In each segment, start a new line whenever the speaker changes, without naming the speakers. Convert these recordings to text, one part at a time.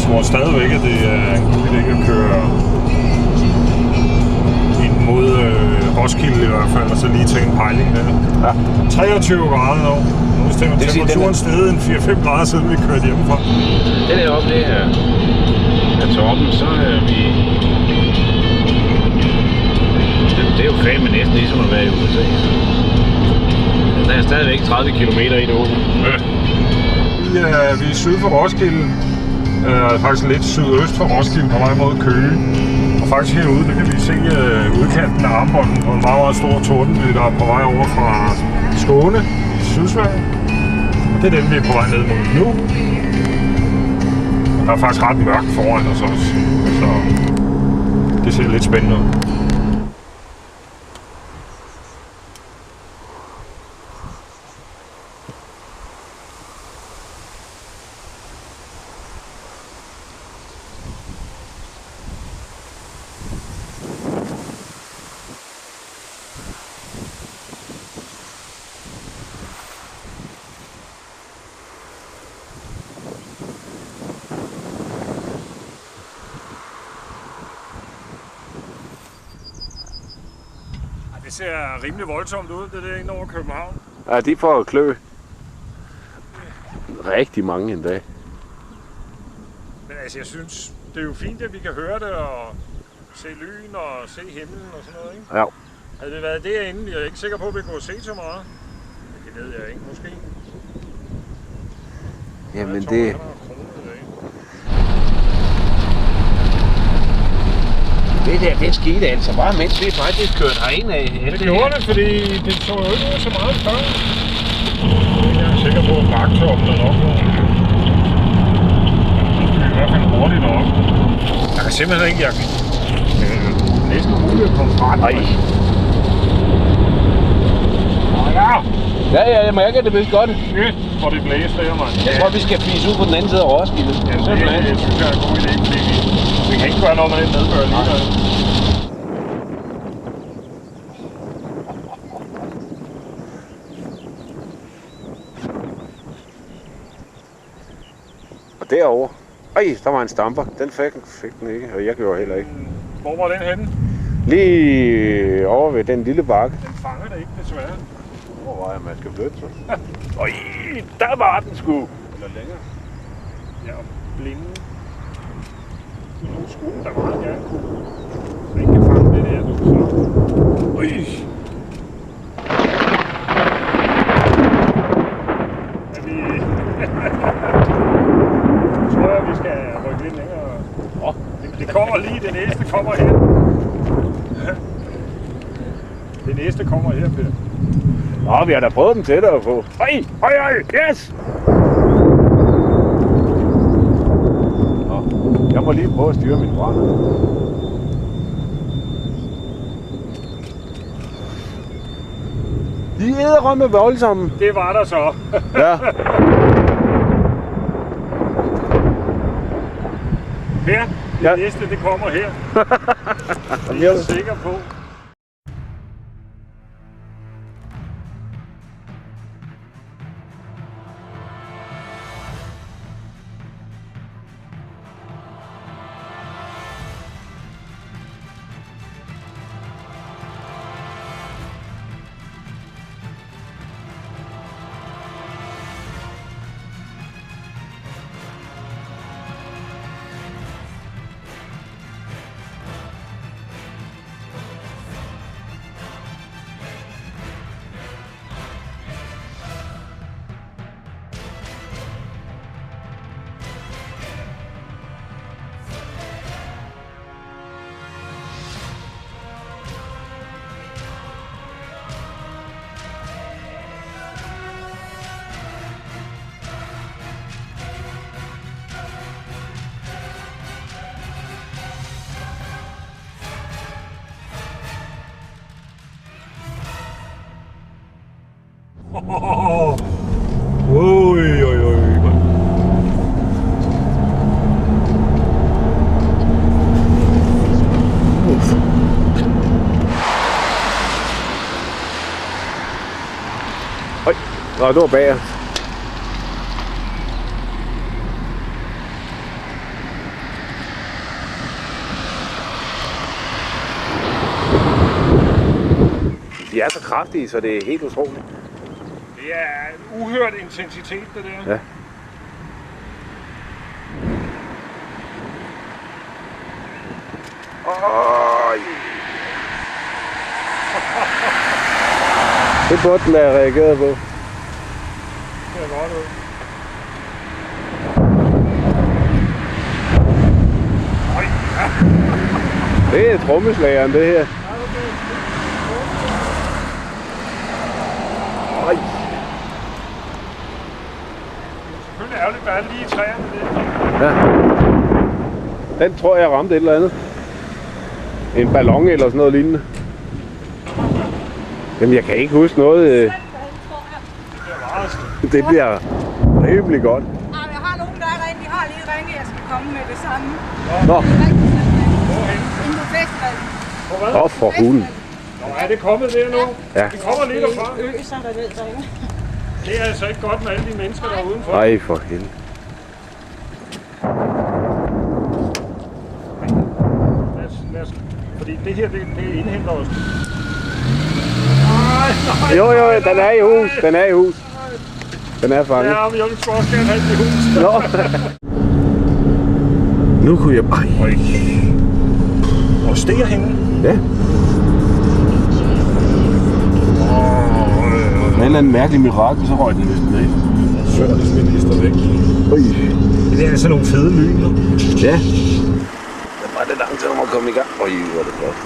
tror stadigvæk, at det er en god idé at køre ind mod Roskilde i hvert fald, og så lige tage en pejling der.
Ja.
23 grader nu. Nu stemmer temperaturen steget en 4-5 grader siden vi kørte hjemmefra.
Det deroppe, det er toppen, så er vi... Det er jo fandme næsten ligesom at være i USA. Der er stadigvæk 30 km i det åbne.
Ja, vi er syd for Roskilde. Faktisk lidt sydøst for Roskilde på vej mod Køge. Og faktisk herude, der kan vi se udkanten af Armbolden på en meget, meget stor tordenby, der er på vej over fra Skåne i Sydsverige. Og det er den, vi er på vej ned mod nu. Og der er faktisk ret mørkt foran os også, så det ser lidt spændende ud. Det ser rimelig voldsomt ud, det der ind over København.
Ja, de får klø. Rigtig mange en dag.
Men altså, jeg synes, det er jo fint, at vi kan høre det og se lyn og se himlen og sådan noget, ikke?
Ja.
Havde det været derinde, jeg er ikke sikker på, at vi kunne se så meget. Det ved jeg ikke, måske.
Jamen det... Det skete altså bare, mens vi faktisk kørte herind af.
Det gjorde det, fordi det så jo ikke ud så meget før. Jeg er sikker på, at baktoppen er nok. Det er i hvert fald hurtigt nok. Jeg kan simpelthen ikke, næsten muligt at komme fra den.
Ej. Ja, men jeg kan det vist godt.
Shit, hvor det blæser der, mand.
Jeg tror, vi skal fise ud på den anden side af Roskilde.
Ja, det synes jeg er en god idé, fordi vi kan ikke gøre noget med den nedbør lige der.
Og derovre. Ej, der var en stamper. Den fik den ikke, og jeg gjorde heller ikke.
Hvor var den henne?
Lige over ved den lille bakke.
Den fanger det ikke, desværre.
Hvor var jeg, man skal flytte sig? Øj, der var den sgu. Eller længere.
Ja, blinde. Nu skulle den da meget gerne kunne. Så ikke kan fange det der nu, så... Øj! Er vi... Jeg tror jeg, vi skal rykke lidt længere. Det kommer lige, det næste kommer her. Det næste kommer her, Per.
Nå, vi har da prøvet dem tættere på. Ej, yes! Nå, jeg må lige prøve at styre min brand. De æderrømme voldsomme.
Det var der så.
Ja.
Per, det næste, det kommer her. Det er jeg sikker på. Oj, oj, oj.
Oj, nå, det var bager.
de er så kraftige, så det er helt utroligt.
Det er en uhørt intensitet, det der.
Ja. Det burde den have reageret på.
Det er godt ud.
Det er trommeslageren, det her. Ej.
Selvfølgelig ærgerligt, at der er lige i træerne der.
Ja. Den tror jeg ramte et eller andet. En ballon eller sådan noget lignende. Jamen jeg kan ikke huske noget. Det bliver rimelig godt.
Jeg har nogen, der er derinde. De har lige ringet, jeg skal komme med det samme.
Nå.
Inde på festivalen.
Åh, for hulen.
Nå, er det kommet der nu?
Ja.
Det kommer lige derfra.
Øser der ned derinde.
Det er altså ikke godt med alle de mennesker, der er udenfor.
Ej, for helvede.
Fordi det her, det indhenter os.
Jo, den er i hus. Den er i hus. Den er fanget.
Ja, men jeg vil sgu også gerne have den i hus.
Nå. Nu kunne jeg... Ej.
Og stiger hende.
Ja. Med en eller anden mærkelig mirakel, så røg den næsten væk.
Førtidsminister væk. Det er altså nogle fede lyn nu.
Ja. Det var det langt til at komme i gang. Øj, hvor er det flot.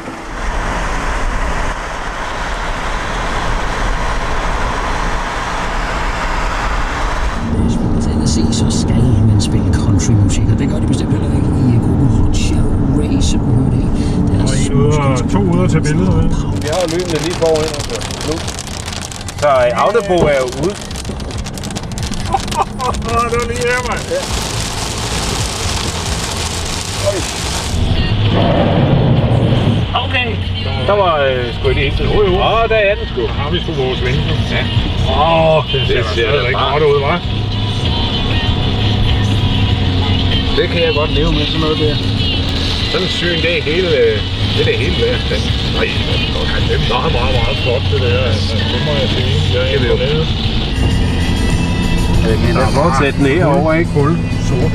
Se, så skal man spille countrymusik, og det gør de bestemt heller ikke i gruppen Hot Shell Race, som hører det.
Og 2 uder til billedet.
Vi har jo lynene lige foran os nu. Så Autobo er jo ude.
Det var lige her, mand. Ja.
Okay. Der var sgu ikke helt til.
Der er den sgu.
Så har vi sgu vores vinkel.
Ja.
Det ser da ikke godt ud, hva'?
Det kan jeg godt leve med, sådan noget der. Sådan en syn, det er hele, det er hele værd. Nej,
Det er meget, meget flot, det der. Det må jeg sige. Jeg er imponeret.
Jeg kan da fortsætte den herovre, ikke?
Kul. Sort.